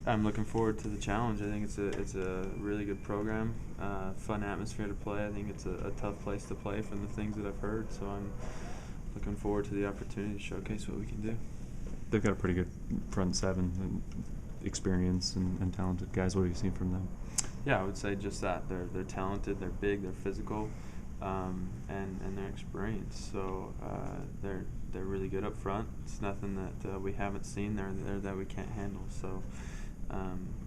I'm looking forward to the challenge. I think it's a really good program, fun atmosphere to play. I think it's a tough place to play from the things that I've heard. So I'm looking forward to the opportunity to showcase what we can do. They've got a pretty good front seven and experience and talented guys. What have you seen from them? Yeah, I would say just that. They're talented, they're big, they're physical, and they're experienced. So they're really good up front. It's nothing that we haven't seen there that we can't handle. So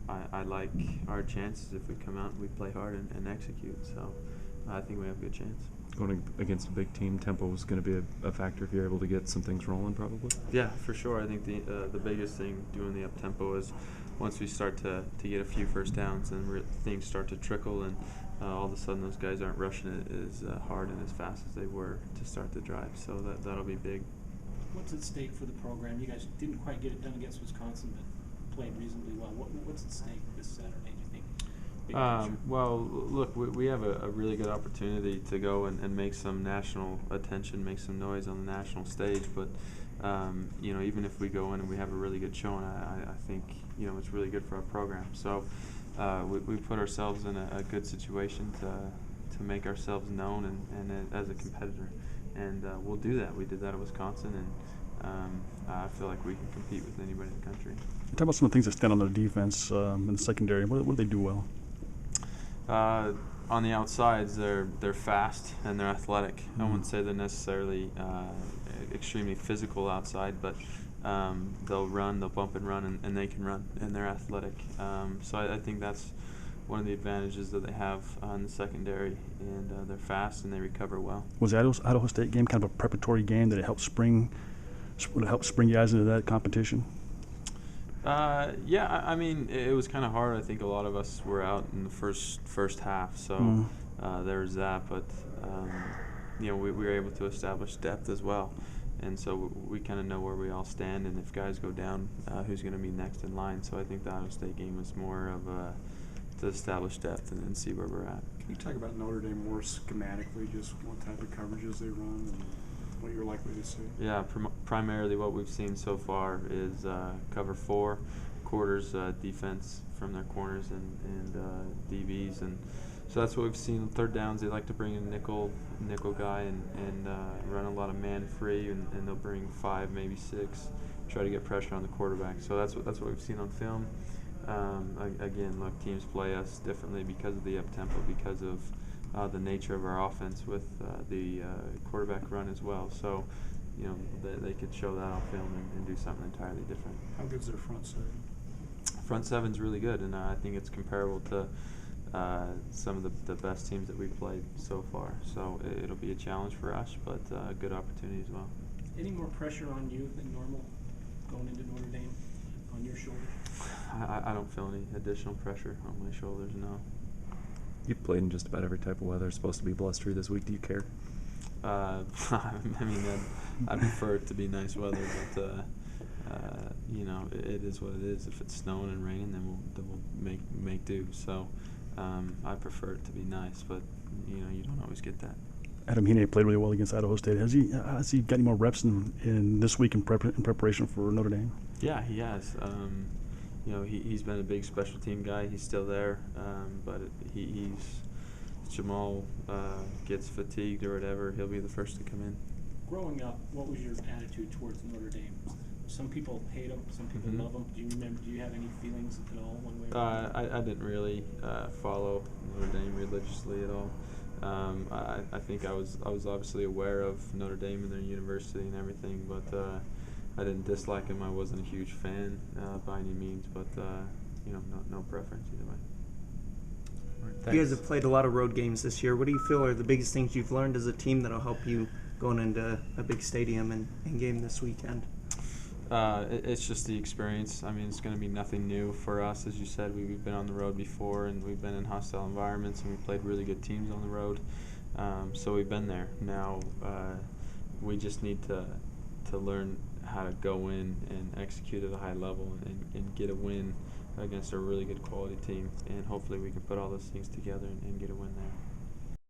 I like our chances if we come out and we play hard and execute. So I think we have a good chance. Going against a big team, tempo is going to be a factor if you're able to get some things rolling, probably. Yeah, for sure. I think the biggest thing doing the up tempo is once we start to get a few first downs and things start to trickle, and all of a sudden those guys aren't rushing it as hard and as fast as they were to start the drive. So that'll be big. What's at stake for the program? You guys didn't quite get it done against Wisconsin, but played reasonably well. What's at stake this Saturday, do you think? Well, look, we have a really good opportunity to go and make some national attention, make some noise on the national stage. But even if we go in and we have a really good showing, I think it's really good for our program. So we put ourselves in a good situation to make ourselves known and as a competitor, and we'll do that. We did that at Wisconsin, and I feel like we can compete with anybody in the country. Talk about some of the things that stand on the defense in the secondary. What do they do well? On the outsides, they're fast and they're athletic. Mm-hmm. I wouldn't say they're necessarily extremely physical outside, but they'll run, they'll bump and run, and they can run, and they're athletic. So I think that's one of the advantages that they have on the secondary, and they're fast and they recover well. Was the Idaho State game kind of a preparatory game that it helped spring you guys into that competition? Yeah, I mean, it was kind of hard. I think a lot of us were out in the first half, so there was that. But we were able to establish depth as well, and so we kind of know where we all stand. And if guys go down, who's going to be next in line? So I think the Idaho State game was more of to establish depth and see where we're at. Can you talk about Notre Dame more schematically, just what type of coverages they run and what you're likely to see? Yeah, primarily what we've seen so far is cover 4 quarters defense from their corners and DBs, and so that's what we've seen on third downs. They like to bring in nickel guy and run a lot of man free, and they'll bring 5, maybe 6, try to get pressure on the quarterback. So that's what we've seen on film. Again, look, teams play us differently because of the up tempo, because of the nature of our offense with the quarterback run as well. So, they could show that on film and do something entirely different. How good's their front seven? Front seven's really good, and I think it's comparable to some of the best teams that we've played so far. So it'll be a challenge for us, but a good opportunity as well. Any more pressure on you than normal going into Notre Dame on your shoulders? I don't feel any additional pressure on my shoulders, no. You've played in just about every type of weather. It's supposed to be blustery this week. Do you care? I mean, I'd prefer it to be nice weather, but it is what it is. If it's snowing and raining, then we'll make do. So I prefer it to be nice, but you don't always get that. Adam Hine played really well against Idaho State. Has he got any more reps in this week in preparation for Notre Dame? Yeah, he has. He's been a big special team guy. He's still there, but Jamal gets fatigued or whatever, he'll be the first to come in. Growing up, what was your attitude towards Notre Dame? Some people hate them, some people love them. Do you have any feelings at all one way or another? I didn't really follow Notre Dame religiously at all. I think I was obviously aware of Notre Dame and their university and everything, but I didn't dislike him. I wasn't a huge fan by any means, but no preference either way. Right, you guys have played a lot of road games this year. What do you feel are the biggest things you've learned as a team that'll help you going into a big stadium and game this weekend? It's just the experience. I mean, it's going to be nothing new for us. As you said, we've been on the road before, and we've been in hostile environments, and we've played really good teams on the road. So we've been there. Now we just need to learn how to go in and execute at a high level and get a win against a really good quality team. And hopefully we can put all those things together and get a win there.